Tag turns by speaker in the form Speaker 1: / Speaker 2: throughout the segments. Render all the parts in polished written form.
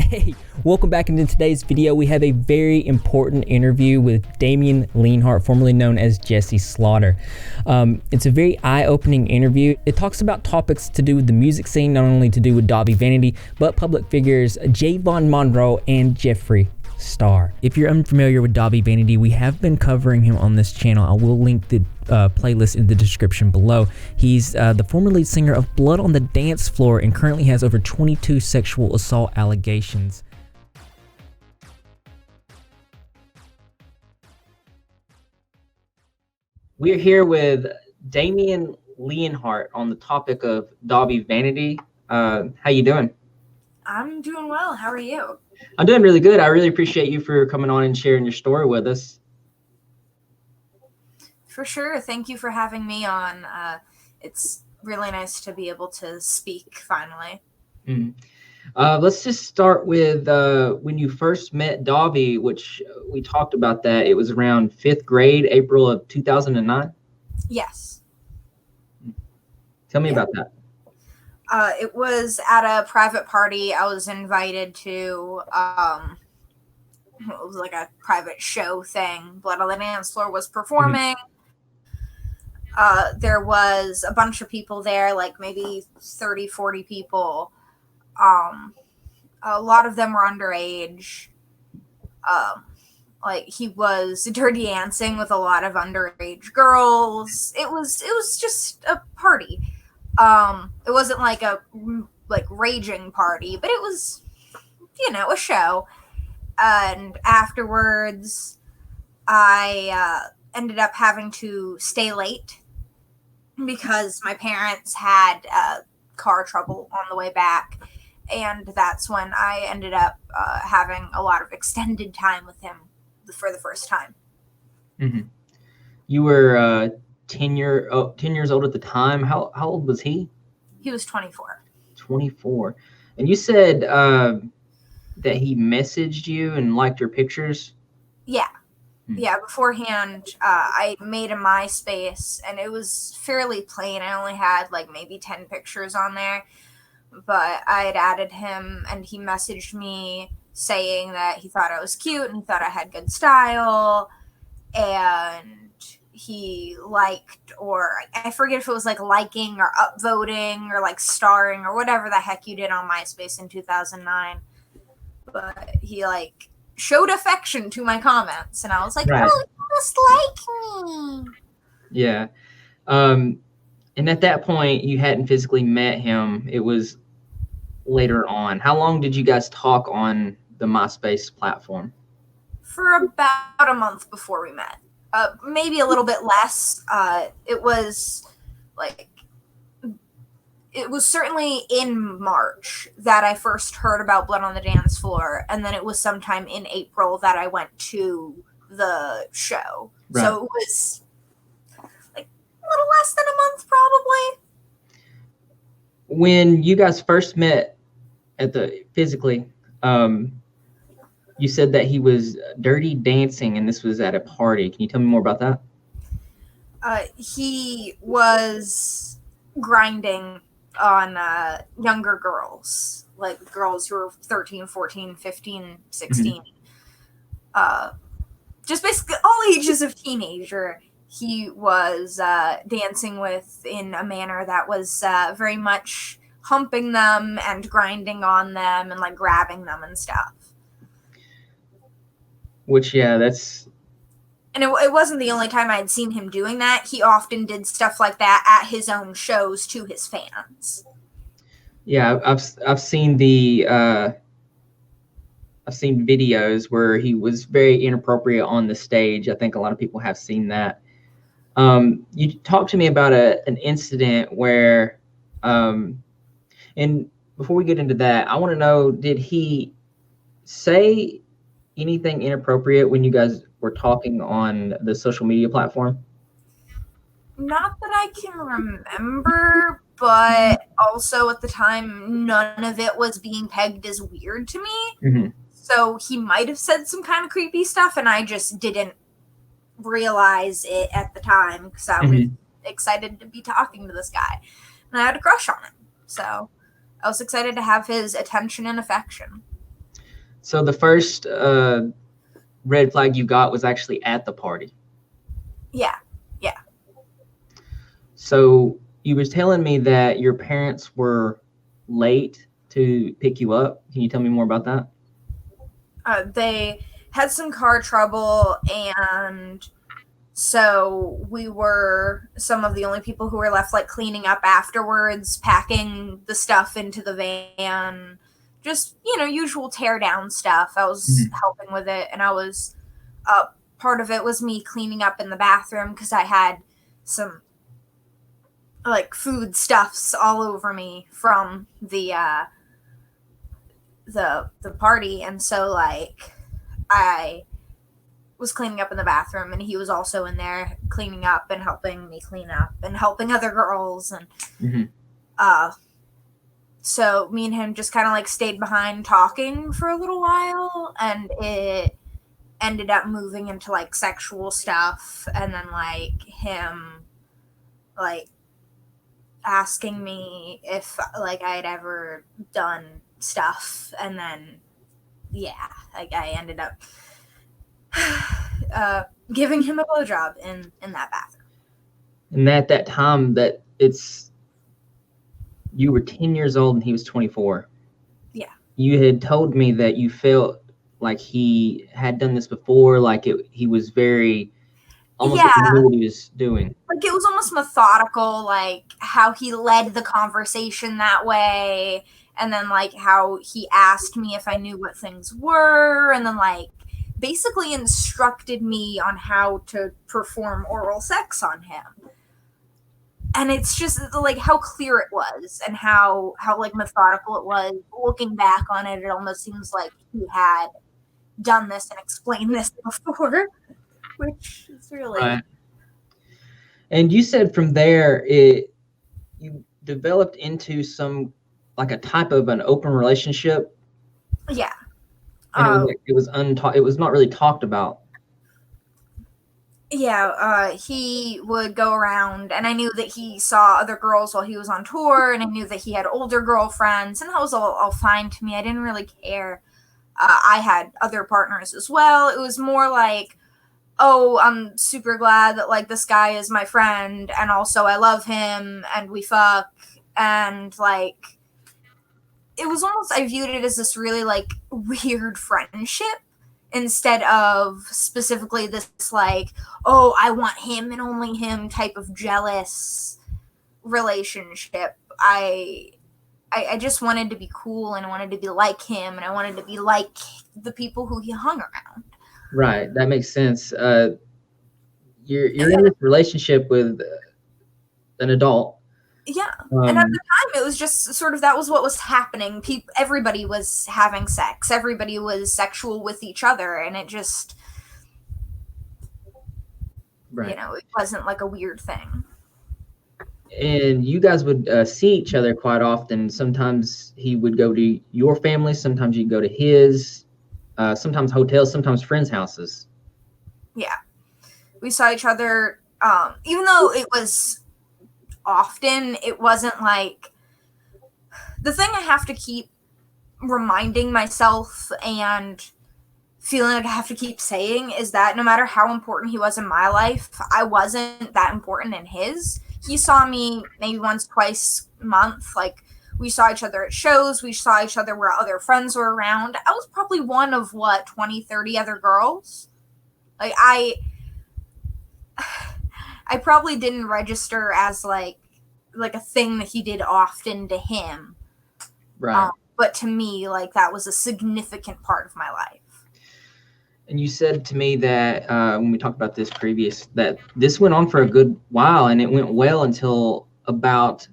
Speaker 1: Hey, welcome back. Into today's video, we have a very important interview with Damien Leonhardt, formerly known as Jessi Slaughter. It's a very eye-opening interview. It talks about topics to do with the music scene, not only to do with Dahvie Vanity, but public figures Jayy, Monroe, and Jeffree Star. If you're unfamiliar with Dahvie Vanity, we have been covering him on this channel. I will link the playlist in the description below. He's the former lead singer of Blood on the Dance Floor and currently has over 22 sexual assault allegations. We're here with Damien Leonhardt on the topic of Dahvie Vanity. How you doing?
Speaker 2: I'm doing well. How are you?
Speaker 1: I'm doing really good. I really appreciate you for coming on and sharing your story with us.
Speaker 2: For sure. Thank you for having me on. It's really nice to be able to speak finally.
Speaker 1: Let's just start with when you first met Dahvie, which we talked about that. It was around 5th grade, April of 2009.
Speaker 2: Yes.
Speaker 1: Tell me about that.
Speaker 2: It was at a private party. I was invited to, it was like a private show thing. Blood on the Dance Floor was performing. There was a bunch of people there, like maybe 30, 40 people. A lot of them were underage. Like he was dirty dancing with a lot of underage girls. It was just a party. It wasn't like a raging party, but it was, a show. And afterwards, I ended up having to stay late because my parents had car trouble on the way back. And that's when I ended up having a lot of extended time with him for the first time.
Speaker 1: You were 10 years old at the time. How old was he?
Speaker 2: He was 24.
Speaker 1: 24. And you said that he messaged you and liked your pictures?
Speaker 2: Yeah. Yeah, beforehand, I made a MySpace, and it was fairly plain. I only had, maybe 10 pictures on there. But I had added him, and he messaged me saying that he thought I was cute, and he thought I had good style, and he liked, or I forget if it was liking or upvoting or starring or whatever the heck you did on MySpace in 2009. But he showed affection to my comments, and I was like, right. Oh, you just like me.
Speaker 1: Yeah. And at that point, you hadn't physically met him. It was later on. How long did you guys talk on the MySpace platform?
Speaker 2: For about a month before we met. Maybe a little bit less. It was certainly in March that I first heard about Blood on the Dance Floor, and then it was sometime in April that I went to the show. Right. So it was a little less than a month, probably.
Speaker 1: When you guys first met physically, you said that he was dirty dancing, and this was at a party. Can you tell me more about that?
Speaker 2: He was grinding on younger girls, girls who were 13, 14, 15, 16. Just basically all ages of teenager. He was dancing with in a manner that was very much humping them and grinding on them and grabbing them and stuff.
Speaker 1: Which, yeah, that's...
Speaker 2: And it wasn't the only time I'd seen him doing that. He often did stuff like that at his own shows to his fans.
Speaker 1: Yeah, I've seen I've seen videos where he was very inappropriate on the stage. I think a lot of people have seen that. You talked to me about an incident where, and before we get into that, I want to know, did he say anything inappropriate when you guys were talking on the social media platform?
Speaker 2: Not that I can remember, but also at the time, none of it was being pegged as weird to me. So he might have said some kind of creepy stuff, and I just didn't realize it at the time because I was excited to be talking to this guy, and I had a crush on him. So I was excited to have his attention and affection.
Speaker 3: So the first red flag you got was actually at the party.
Speaker 2: Yeah.
Speaker 3: So you was telling me that your parents were late to pick you up. Can you tell me more about that?
Speaker 2: They had some car trouble, and so we were some of the only people who were left, like cleaning up afterwards, packing the stuff into the van, just, usual tear down stuff. I was helping with it, and I was part of it was me cleaning up in the bathroom because I had some like food stuffs all over me from the party, and so like I was cleaning up in the bathroom, and he was also in there cleaning up and helping me clean up and helping other girls, and so me and him just kind of like stayed behind talking for a little while, and it ended up moving into like sexual stuff, and then like him like asking me if like I had ever done stuff, and then like I ended up giving him a blowjob in that bathroom.
Speaker 3: And at that time, you were 10 years old and he was 24.
Speaker 2: Yeah.
Speaker 3: You had told me that you felt like he had done this before, like he was very almost like he knew what he was doing.
Speaker 2: Like it was almost methodical, like how he led the conversation that way, and then like how he asked me if I knew what things were, and then like basically instructed me on how to perform oral sex on him. And it's just like how clear it was, and how like methodical it was. Looking back on it, it almost seems like he had done this and explained this before, which is really.
Speaker 3: Right. And you said from there you developed into some like a type of an open relationship.
Speaker 2: Yeah.
Speaker 3: And it was not really talked about.
Speaker 2: Yeah, he would go around, and I knew that he saw other girls while he was on tour, and I knew that he had older girlfriends, and that was all fine to me. I didn't really care. I had other partners as well. It was more like, oh, I'm super glad that like this guy is my friend, and also I love him, and we fuck, and like it was almost, I viewed it as this really like weird friendship, instead of specifically this like, oh, I want him and only him type of jealous relationship. I just wanted to be cool, and I wanted to be like him, and I wanted to be like the people who he hung around.
Speaker 3: Right, that makes sense. You're in this relationship with an adult.
Speaker 2: Yeah, and at the time, it was just sort of, that was what was happening. Everybody was having sex. Everybody was sexual with each other, and it just,
Speaker 3: right.
Speaker 2: It wasn't like a weird thing.
Speaker 3: And you guys would see each other quite often. Sometimes he would go to your family. Sometimes you'd go to his. Sometimes hotels. Sometimes friends' houses.
Speaker 2: Yeah, we saw each other. Even though it was often, it wasn't like, the thing I have to keep reminding myself and feeling like I have to keep saying is that no matter how important he was in my life, I wasn't that important in his. He saw me maybe once, twice a month. Like, we saw each other at shows. We saw each other where other friends were around. I was probably one of 20, 30 other girls. Like, I probably didn't register as like a thing that he did often to him.
Speaker 3: Right.
Speaker 2: But to me, like, that was a significant part of my life.
Speaker 3: And you said to me that when we talked about this that this went on for a good while, and it went well until about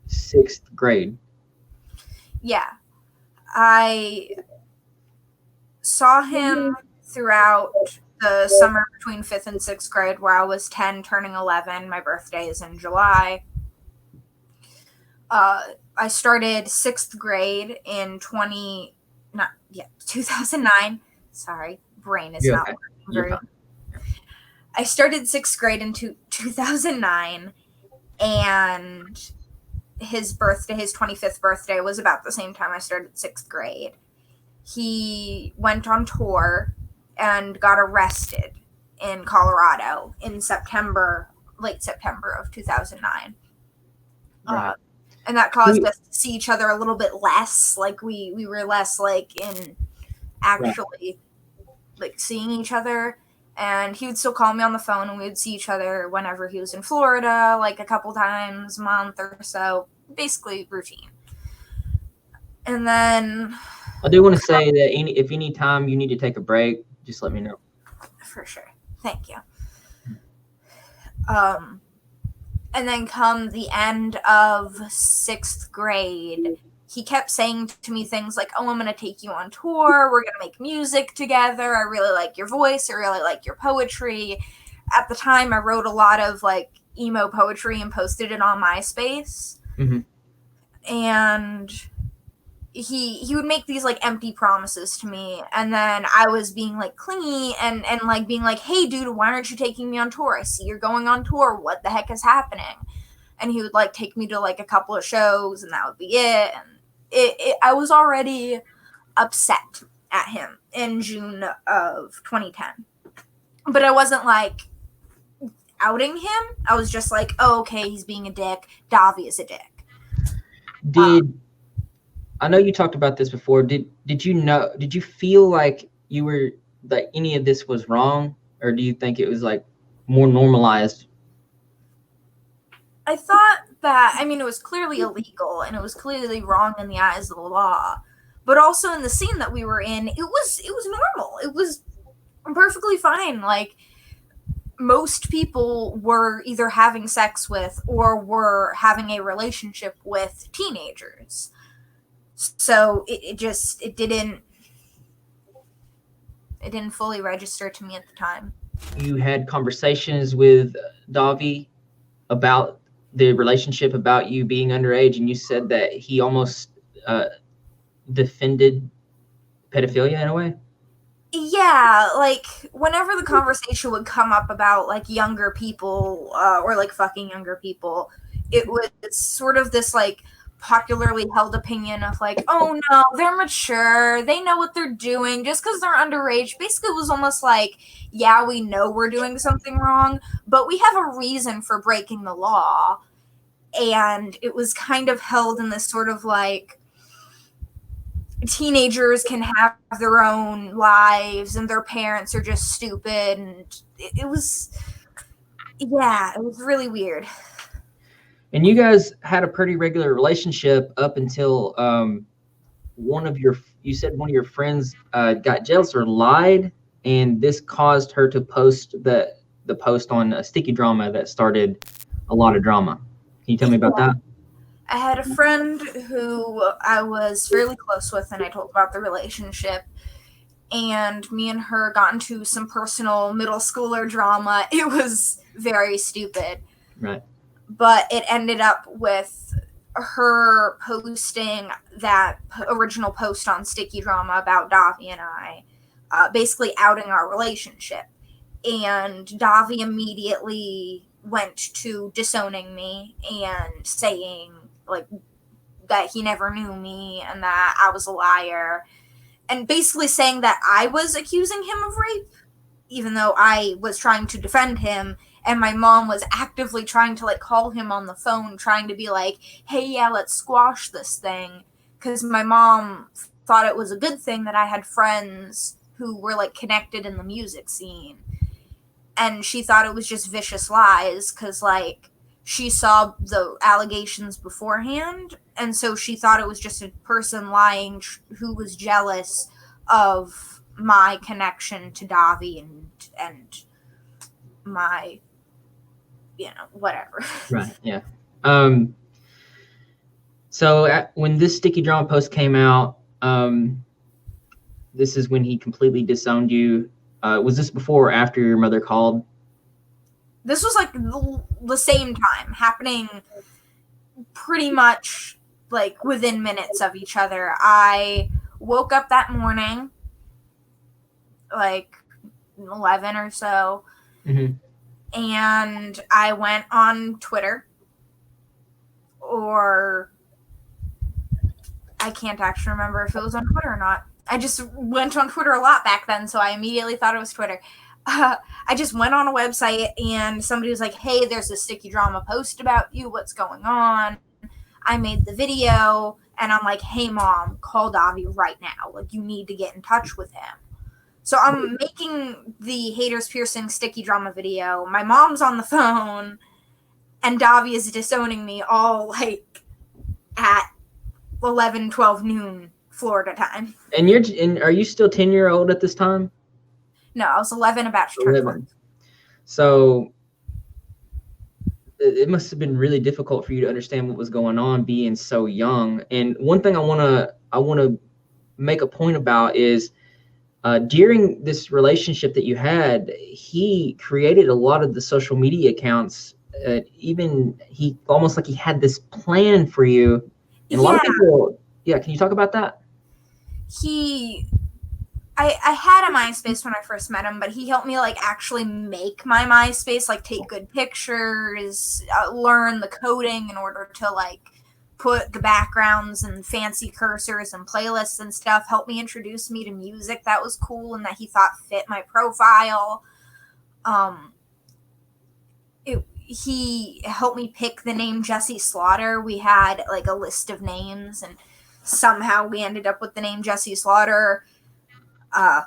Speaker 3: 6th grade.
Speaker 2: Yeah. I saw him throughout the summer between 5th and 6th grade, where I was 10, turning 11. My birthday is in July. I started 6th grade in 2009. Sorry, brain is not working very well. I started 6th grade in 2009, and his 25th birthday was about the same time I started 6th grade. he went on tour and got arrested in Colorado in late September of 2009.
Speaker 3: Right.
Speaker 2: And that caused us to see each other a little bit less. Like we were less like in actually like seeing each other. And he would still call me on the phone, and we would see each other whenever he was in Florida, like a couple times a month or so. Basically routine. And then
Speaker 3: I do want to say that if any time you need to take a break, just let me know.
Speaker 2: For sure. Thank you. And then come the end of 6th grade, he kept saying to me things like, oh, I'm going to take you on tour. We're going to make music together. I really like your voice. I really like your poetry. At the time, I wrote a lot of like emo poetry and posted it on MySpace.
Speaker 3: Mm-hmm.
Speaker 2: And he would make these like empty promises to me, and then I was being like clingy and like being like, hey dude, why aren't you taking me on tour? I see you're going on tour. What the heck is happening? And he would like take me to like a couple of shows, and that would be it. And I was already upset at him in June of 2010, but I wasn't like outing him. I was just like, oh, okay, he's being a dick. Dahvie is a dick.
Speaker 3: I know you talked about this before. Did you feel like you were like any of this was wrong, or do you think it was like more normalized?
Speaker 2: I thought that, I mean, it was clearly illegal and it was clearly wrong in the eyes of the law, but also in the scene that we were in, it was normal. It was perfectly fine. Like, most people were either having sex with or were having a relationship with teenagers. So it didn't fully register to me at the time.
Speaker 3: You had conversations with Dahvie about the relationship, about you being underage, and you said that he almost defended pedophilia in a way?
Speaker 2: Yeah, like whenever the conversation would come up about like younger people or like fucking younger people, it was sort of this like popularly held opinion of like, oh no, they're mature, they know what they're doing, just because they're underage. Basically, it was almost like, yeah, we know we're doing something wrong, but we have a reason for breaking the law. And it was kind of held in this sort of like, teenagers can have their own lives and their parents are just stupid, and it was really weird.
Speaker 3: And you guys had a pretty regular relationship up until one of your friends got jealous or lied, and this caused her to post the post on Sticky Drama that started a lot of drama. Can you tell me about that?
Speaker 2: I had a friend who I was fairly close with, and I told about the relationship, and me and her got into some personal middle schooler drama. It was very stupid.
Speaker 3: Right.
Speaker 2: But it ended up with her posting that original post on Sticky Drama about Dahvie and I, basically outing our relationship. And Dahvie immediately went to disowning me and saying like that he never knew me and that I was a liar, and basically saying that I was accusing him of rape, even though I was trying to defend him. And my mom was actively trying to like call him on the phone, trying to be like, hey, yeah, let's squash this thing. Because my mom thought it was a good thing that I had friends who were like connected in the music scene. And she thought it was just vicious lies because like she saw the allegations beforehand. And so she thought it was just a person lying who was jealous of my connection to Dahvie and my, whatever.
Speaker 3: Right. Yeah. So when this Sticky Drama post came out, this is when he completely disowned you. Was this before or after your mother called?
Speaker 2: This was like the same time, happening pretty much like within minutes of each other. I woke up that morning, like 11 or so, and I went on Twitter, or I can't actually remember if it was on Twitter or not. I just went on Twitter a lot back then, so I immediately thought it was Twitter. I just went on a website and somebody was like, hey, there's a sticky drama post about you. What's going on? I made the video and I'm like, hey, mom, call Dahvie right now. Like, you need to get in touch with him. So I'm making the haters piercing sticky drama video. My mom's on the phone and Dahvie is disowning me all like at 11, 12 noon Florida time.
Speaker 3: And are you still 10-year-old at this time?
Speaker 2: No, I was 11, about to turn 12.
Speaker 3: So it must have been really difficult for you to understand what was going on being so young. And one thing I want to make a point about is during this relationship that you had, he created a lot of the social media accounts. Even he almost like he had this plan for you. And a lot of people, can you talk about that?
Speaker 2: I had a MySpace when I first met him, but he helped me like actually make my MySpace, like take good pictures, learn the coding in order to like put the backgrounds and fancy cursors and playlists and stuff, helped me introduce me to music that was cool and that he thought fit my profile. He helped me pick the name Jessi Slaughter. We had like a list of names and somehow we ended up with the name Jessi Slaughter. I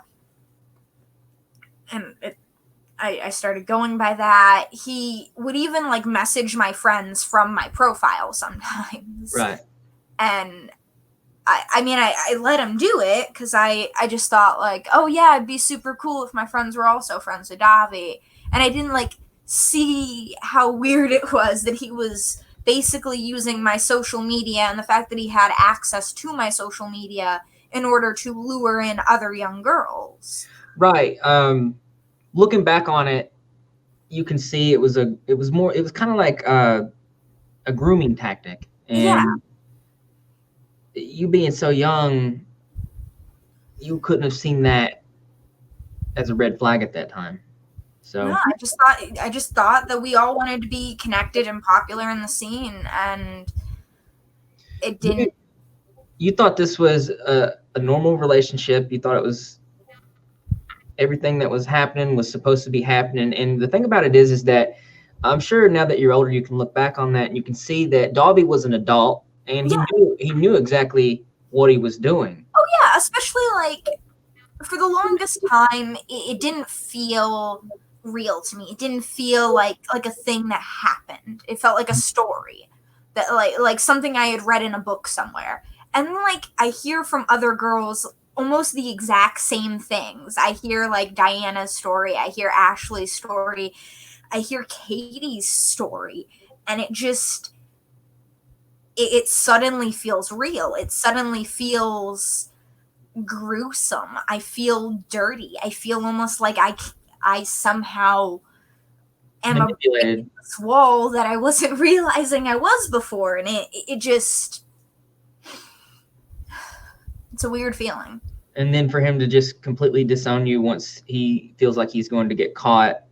Speaker 2: started going by that. He would even like message my friends from my profile sometimes.
Speaker 3: Right.
Speaker 2: And I let him do it because I just thought like, oh yeah, it'd be super cool if my friends were also friends with Dahvie. And I didn't like see how weird it was that he was basically using my social media and the fact that he had access to my social media in order to lure in other young girls. Right.
Speaker 3: Looking back on it, you can see it was kind of like a grooming tactic. And you being so young, you couldn't have seen that as a red flag at that time. So
Speaker 2: no, I just thought that we all wanted to be connected and popular in the scene, and it didn't.
Speaker 3: You thought this was a normal relationship. You thought it was everything that was happening was supposed to be happening. And the thing about it is that I'm sure now that you're older, you can look back on that and you can see that Dahvie was an adult and he knew exactly what he was doing.
Speaker 2: Oh yeah, especially like for the longest time, it didn't feel real to me. It didn't feel like a thing that happened. It felt like a story that like something I had read in a book somewhere. And like I hear from other girls almost the exact same things. I hear like Diana's story, I hear Ashley's story, I hear Kaitie's story, and it just it suddenly feels real. It suddenly feels gruesome. I feel dirty. I feel almost like I somehow am a this wall that I wasn't realizing I was before, and it just it's a weird feeling.
Speaker 3: And then for him to just completely disown you once he feels like he's going to get caught.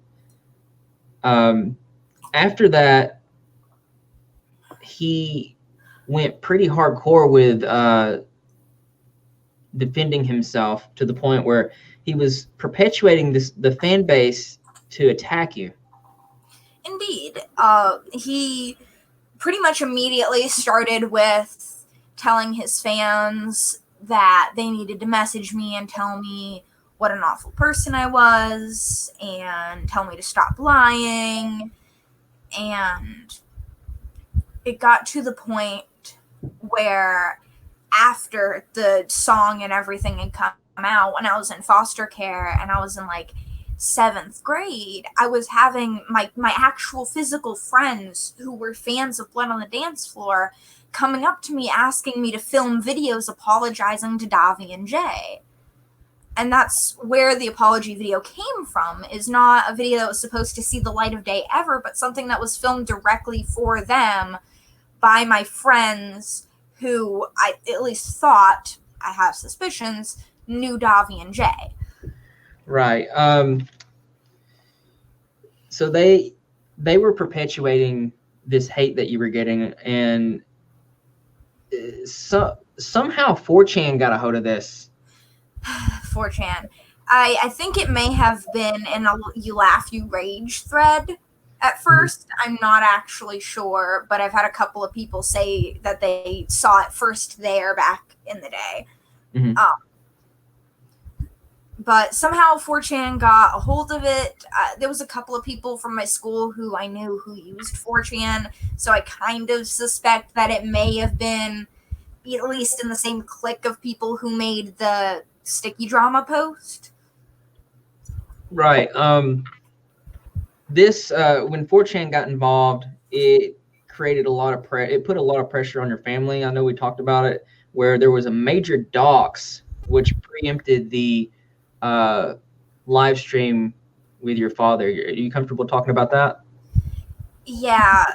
Speaker 3: After that, he went pretty hardcore with defending himself to the point where he was perpetuating the fan base to attack you.
Speaker 2: Indeed. He pretty much immediately started with telling his fans that they needed to message me and tell me what an awful person I was and tell me to stop lying. And it got to the point where after the song and everything had come out, when I was in foster care and I was in like 7th grade, I was having my actual physical friends who were fans of Blood on the Dance Floor coming up to me asking me to film videos apologizing to Dahvie and Jayy. And that's where the apology video came from, is not a video that was supposed to see the light of day ever, but something that was filmed directly for them by my friends who I at least thought, I have suspicions, knew Dahvie and Jayy.
Speaker 3: Right. So they were perpetuating this hate that you were getting, and somehow 4chan got a hold of this.
Speaker 2: 4chan. I think it may have been in a You Laugh, You Rage thread at first. I'm not actually sure, but I've had a couple of people say that they saw it first there back in the day. But somehow 4chan got a hold of it. There was a couple of people from my school who I knew who used 4chan, so I kind of suspect that it may have been at least in the same clique of people who made the sticky drama post.
Speaker 3: Right. This when 4chan got involved, it created a lot of it put a lot of pressure on your family. I know we talked about it, where there was a major dox which preempted the live stream with your father. Are you comfortable talking about that?
Speaker 2: Yeah,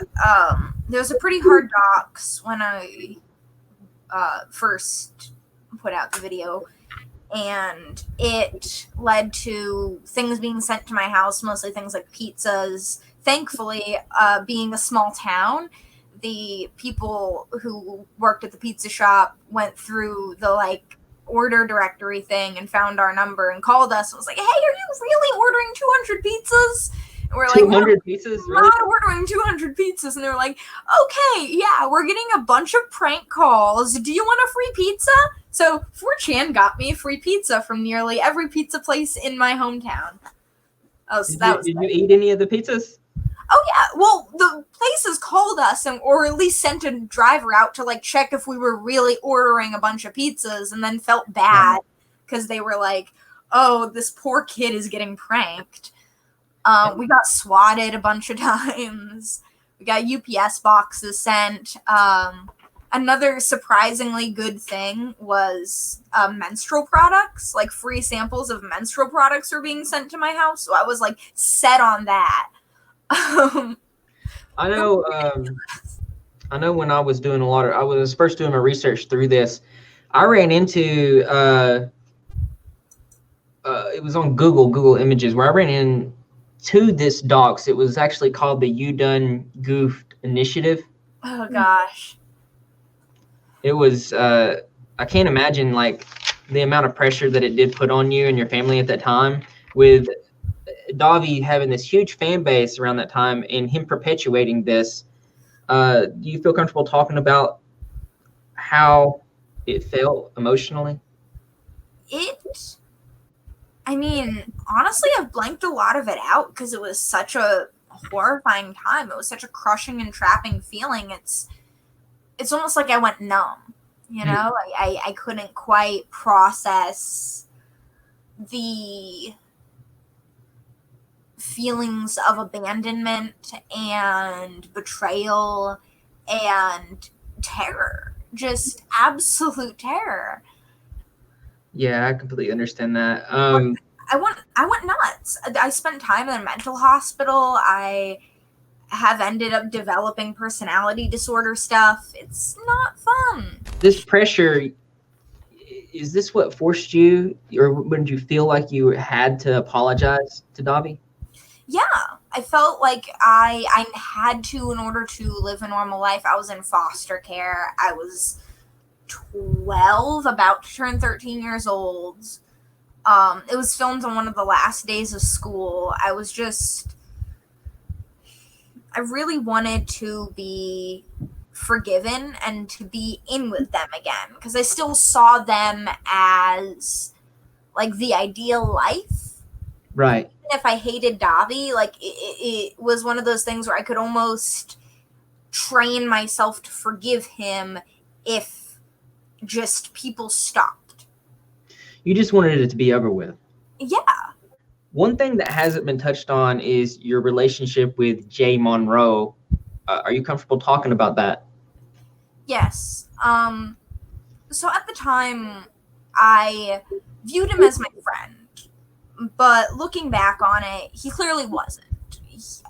Speaker 2: there was a pretty hard dox when I first put out the video, and it led to things being sent to my house, mostly things like pizzas. Thankfully, being a small town, the people who worked at the pizza shop went through the order directory thing and found our number and called us and was like, "Hey, are you really ordering 200 pizzas?" And we're like,
Speaker 3: 200 pizzas?
Speaker 2: We're not ordering 200 pizzas. And they were like, "Okay, yeah, we're getting a bunch of prank calls. Do you want a free pizza?" So 4chan got me a free pizza from nearly every pizza place in my hometown. Oh, so
Speaker 3: did you eat any of the pizzas?
Speaker 2: Oh, yeah. Well, the places called us or at least sent a driver out to check if we were really ordering a bunch of pizzas, and then felt bad because they were like, "Oh, this poor kid is getting pranked." We got swatted a bunch of times. We got UPS boxes sent. Another surprisingly good thing was menstrual products, free samples of menstrual products were being sent to my house. So I was set on that.
Speaker 3: I know when I was doing I was first doing my research through this, I ran into it was on Google Images, where I ran into this dox. It was actually called the You Done Goofed Initiative.
Speaker 2: Oh gosh.
Speaker 3: It was I can't imagine the amount of pressure that it did put on you and your family at that time, with Dahvie having this huge fan base around that time and him perpetuating this. Do you feel comfortable talking about how it felt emotionally?
Speaker 2: Honestly, I've blanked a lot of it out because it was such a horrifying time. It was such a crushing and trapping feeling. It's almost like I went numb, you know? I couldn't quite process the feelings of abandonment and betrayal and terror. Just absolute terror.
Speaker 3: Yeah, I completely understand that.
Speaker 2: I went nuts. I spent time in a mental hospital. I have ended up developing personality disorder stuff. It's not fun.
Speaker 3: This pressure, is this what forced you, or when did you feel like you had to apologize to Dahvie?
Speaker 2: Yeah, I felt like I had to in order to live a normal life. I was in foster care. I was 12, about to turn 13 years old. It was filmed on one of the last days of school. I really wanted to be forgiven and to be in with them again, because I still saw them as the ideal life.
Speaker 3: Right.
Speaker 2: Even if I hated Dahvie, it was one of those things where I could almost train myself to forgive him if just people stopped.
Speaker 3: You just wanted it to be over with.
Speaker 2: Yeah.
Speaker 3: One thing that hasn't been touched on is your relationship with Jayy Monroe. Are you comfortable talking about that?
Speaker 2: Yes. So at the time, I viewed him as my friend, but looking back on it, he clearly wasn't.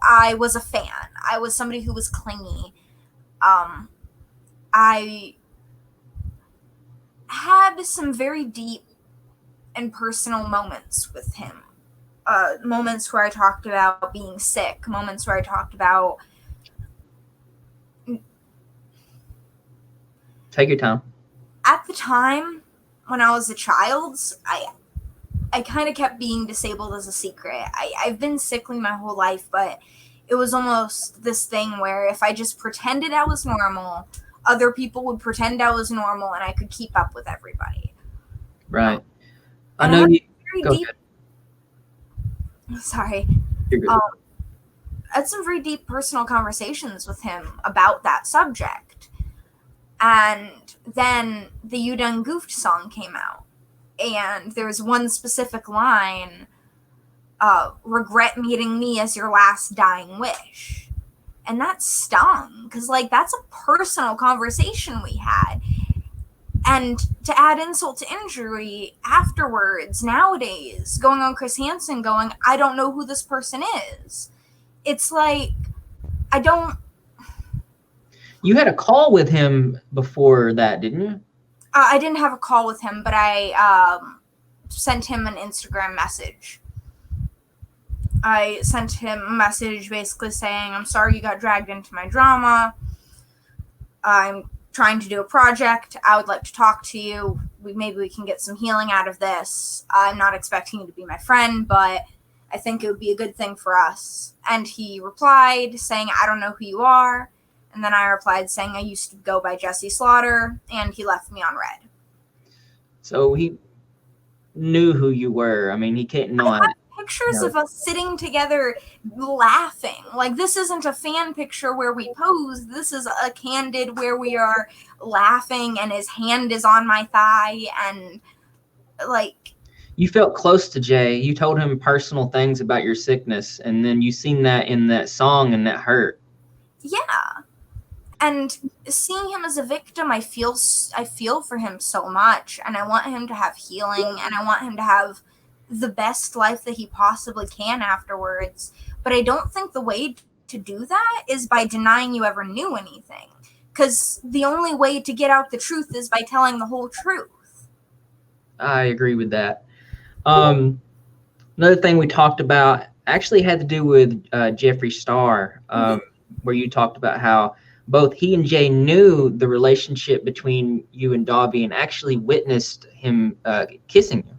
Speaker 2: I was a fan. I was somebody who was clingy. I had some very deep and personal moments with him. Moments where I talked about being sick. Moments where I talked about...
Speaker 3: Take your time.
Speaker 2: At the time, when I was a child, I kind of kept being disabled as a secret. I've been sickly my whole life, but it was almost this thing where if I just pretended I was normal, other people would pretend I was normal, and I could keep up with everybody.
Speaker 3: Right. I
Speaker 2: And
Speaker 3: know you.
Speaker 2: very
Speaker 3: Go
Speaker 2: deep.
Speaker 3: ahead.
Speaker 2: Sorry.
Speaker 3: You're good.
Speaker 2: I had some very deep personal conversations with him about that subject. And then the You Done Goofed song came out. And there's one specific line, regret meeting me as your last dying wish. And that stung, because, like, that's a personal conversation we had. And to add insult to injury, afterwards, nowadays, going on Chris Hansen going, I don't know who this person is. It's like, I don't...
Speaker 3: You had a call with him before that, didn't you?
Speaker 2: I didn't have a call with him, but I sent him an Instagram message. I sent him a message basically saying, I'm sorry you got dragged into my drama. I'm trying to do a project. I would like to talk to you. Maybe we can get some healing out of this. I'm not expecting you to be my friend, but I think it would be a good thing for us. And he replied saying, I don't know who you are. And then I replied saying I used to go by Jessi Slaughter, and he left me on red.
Speaker 3: So he knew who you were. I mean, he can't not.
Speaker 2: Pictures of us sitting together laughing. Like, this isn't a fan picture where we pose. This is a candid where we are laughing and his hand is on my thigh, and like...
Speaker 3: You felt close to Jay. You told him personal things about your sickness, and then you seen that in that song, and that hurt.
Speaker 2: Yeah. And seeing him as a victim, I feel for him so much, and I want him to have healing, and I want him to have the best life that he possibly can afterwards. But I don't think the way to do that is by denying you ever knew anything, because the only way to get out the truth is by telling the whole truth.
Speaker 3: I agree with that. Another thing we talked about actually had to do with Jeffree Star, where you talked about how both he and Jay knew the relationship between you and Dahvie and actually witnessed him kissing you.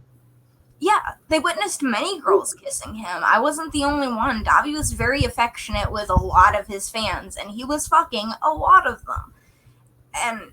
Speaker 2: Yeah, they witnessed many girls kissing him. I wasn't the only one. Dahvie was very affectionate with a lot of his fans, and he was fucking a lot of them. And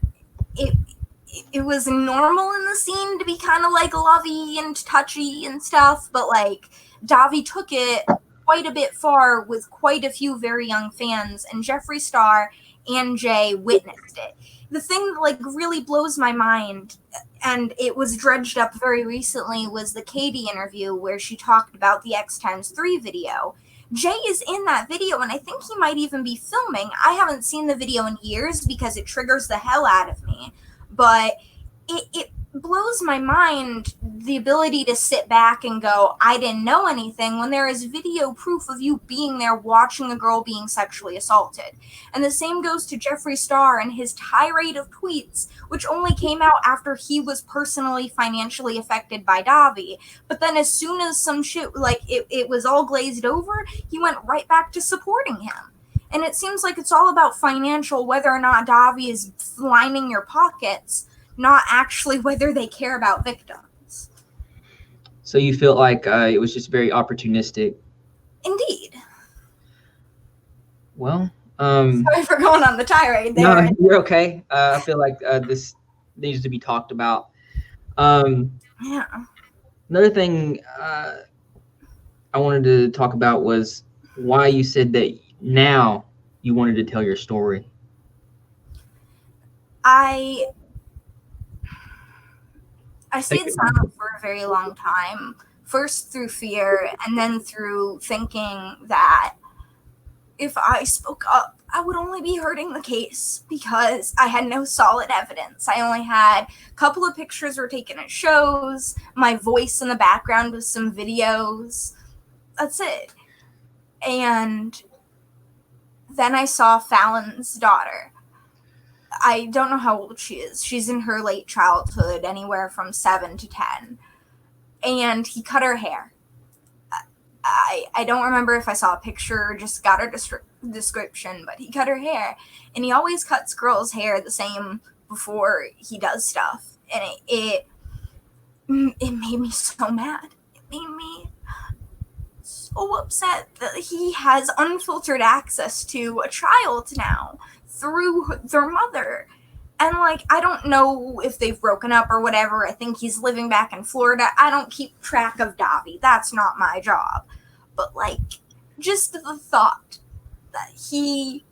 Speaker 2: it was normal in the scene to be kind of like lovey and touchy and stuff, but like Dahvie took it quite a bit far with quite a few very young fans, and Jeffree Star and Jay witnessed it. The thing that like really blows my mind, and it was dredged up very recently, was the Kaitie interview where she talked about the X times 3 video. Jay is in that video, and I think he might even be filming. I haven't seen the video in years because it triggers the hell out of me, but it blows my mind, the ability to sit back and go, I didn't know anything, when there is video proof of you being there watching a girl being sexually assaulted. And the same goes to Jeffree Star and his tirade of tweets, which only came out after he was personally financially affected by Dahvie. But then as soon as some shit, like it was all glazed over, he went right back to supporting him. And it seems like it's all about financial, whether or not Dahvie is lining your pockets, not actually whether they care about victims.
Speaker 3: So you feel like it was just very opportunistic.
Speaker 2: Indeed.
Speaker 3: Well,
Speaker 2: sorry for going on the tirade there.
Speaker 3: No, you're okay. I feel like this needs to be talked about.
Speaker 2: Yeah.
Speaker 3: Another thing I wanted to talk about was why you said that now you wanted to tell your story.
Speaker 2: I stayed silent for a very long time, first through fear and then through thinking that if I spoke up, I would only be hurting the case because I had no solid evidence. I only had a couple of pictures were taken at shows, my voice in the background with some videos. That's it. And then I saw Fallon's daughter. I don't know how old she is. She's in her late childhood, anywhere from 7 to 10. And he cut her hair. I don't remember if I saw a picture or just got her description, but he cut her hair. And he always cuts girls' hair the same before he does stuff. And it it made me so mad. It made me so upset that he has unfiltered access to a child now through their mother. And, like, I don't know if they've broken up or whatever. I think he's living back in Florida. I don't keep track of Dahvie. That's not my job. But, like, just the thought that he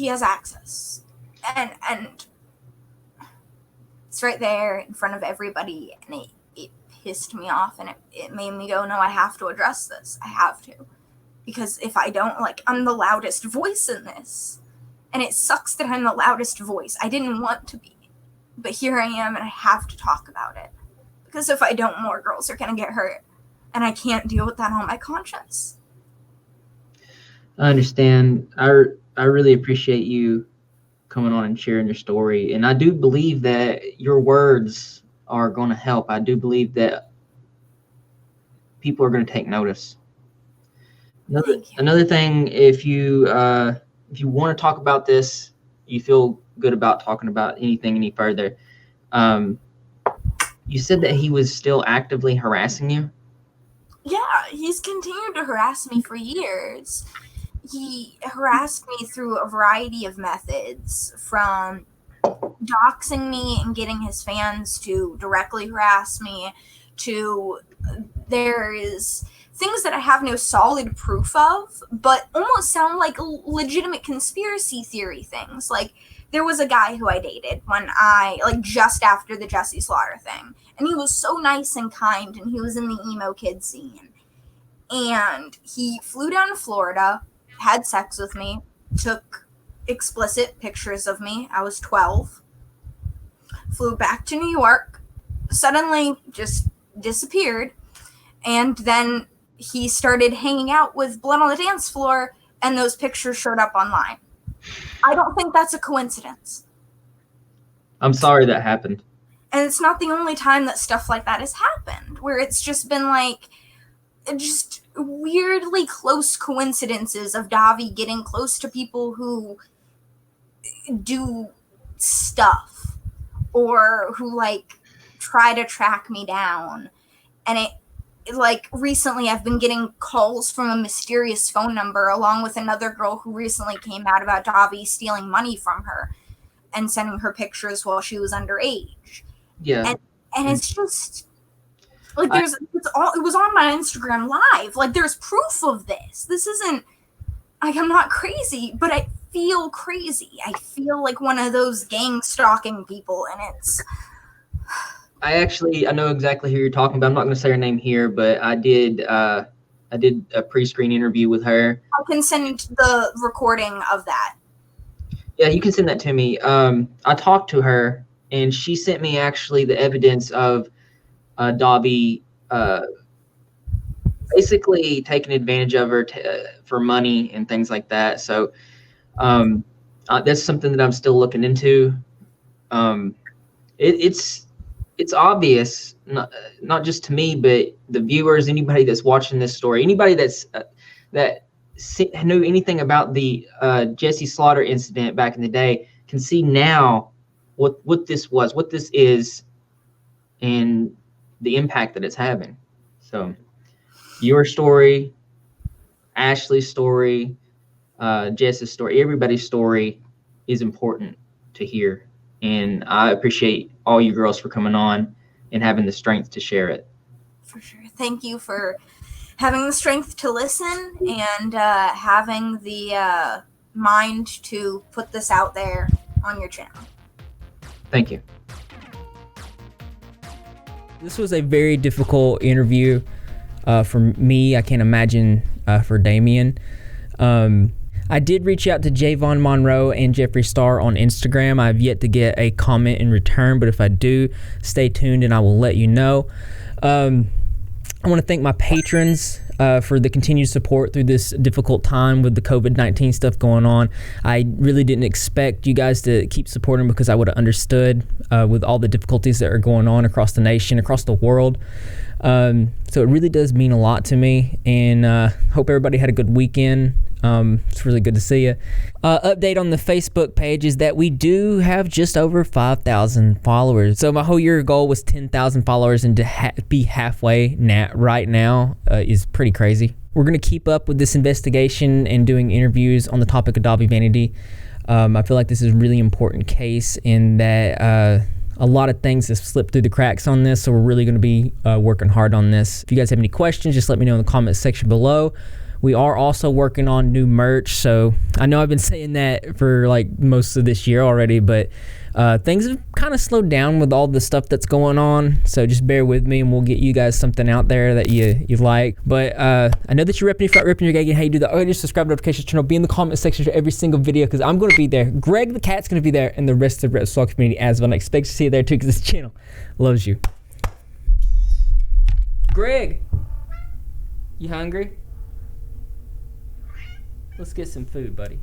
Speaker 2: has access. And it's right there in front of everybody. And it pissed me off. And it made me go, no, I have to address this. I have to. Because if I don't, like, I'm the loudest voice in this. And it sucks that I'm the loudest voice. I didn't want to be. But here I am, and I have to talk about it. Because if I don't, more girls are going to get hurt. And I can't deal with that on my conscience.
Speaker 3: I understand. I really appreciate you coming on and sharing your story. And I do believe that your words are going to help. I do believe that people are going to take notice. Another thing, if you want to talk about this, you feel good about talking about anything any further. You said that he was still actively harassing you?
Speaker 2: Yeah, he's continued to harass me for years. He harassed me through a variety of methods, from doxing me and getting his fans to directly harass me, to there is things that I have no solid proof of, but almost sound like legitimate conspiracy theory things. Like, there was a guy who I dated when just after the Jessi Slaughter thing. And he was so nice and kind, and he was in the emo kid scene. And he flew down to Florida, had sex with me, took explicit pictures of me. I was 12. Flew back to New York, suddenly just disappeared. And then he started hanging out with Blood on the Dance Floor, and those pictures showed up online. I don't think that's a coincidence.
Speaker 3: I'm sorry that happened.
Speaker 2: And it's not the only time that stuff like that has happened, where it's just been like, just weirdly close coincidences of Dahvie getting close to people who do stuff, or who, like, try to track me down. And like, recently I've been getting calls from a mysterious phone number, along with another girl who recently came out about Dahvie stealing money from her and sending her pictures while she was underage.
Speaker 3: Yeah.
Speaker 2: And it's just like, it was on my Instagram live. Like, there's proof of this. This isn't, like, I'm not crazy, but I feel crazy. I feel like one of those gang stalking people, and it's,
Speaker 3: I know exactly who you're talking about. I'm not going to say her name here, but I did a pre-screen interview with her.
Speaker 2: I can send the recording of that.
Speaker 3: Yeah, you can send that to me. I talked to her, and she sent me actually the evidence of Dahvie basically taking advantage of her for money and things like that. So that's something that I'm still looking into. It's obvious, not just to me, but the viewers, anybody that's watching this story, anybody that knew anything about the Jessi Slaughter incident back in the day, can see now what this was, what this is, and the impact that it's having. So your story, Ashley's story, Jess's story, everybody's story is important to hear. And I appreciate all you girls for coming on and having the strength to share it.
Speaker 2: For sure. Thank you for having the strength to listen and having the mind to put this out there on your channel.
Speaker 3: Thank you.
Speaker 1: This was a very difficult interview for me. I can't imagine for Damien. I did reach out to Javon Monroe and Jeffree Star on Instagram. I've yet to get a comment in return, but if I do, stay tuned and I will let you know. I want to thank my patrons for the continued support through this difficult time with the COVID-19 stuff going on. I really didn't expect you guys to keep supporting, because I would have understood with all the difficulties that are going on across the nation, across the world. So it really does mean a lot to me, and hope everybody had a good weekend. It's really good to see you. Update on the Facebook page is that we do have just over 5,000 followers. So my whole year goal was 10,000 followers, and to be halfway right now is pretty crazy. We're going to keep up with this investigation and doing interviews on the topic of Dahvie Vanity. I feel like this is a really important case in that a lot of things have slipped through the cracks on this, so we're really going to be working hard on this. If you guys have any questions, just let me know in the comment section below. We are also working on new merch, so I know I've been saying that for like most of this year already, but things have kind of slowed down with all the stuff that's going on, so just bear with me and we'll get you guys something out there that you like. But I know that you're repping, if you're not repping, you're gagging. How you do that? Oh, just subscribe, notifications channel, be in the comment section for every single video, because I'm going to be there. Greg the cat's going to be there, and the rest of the Repzilla community as well. And I expect to see you there too, because this channel loves you. Greg, you hungry? Let's get some food, buddy.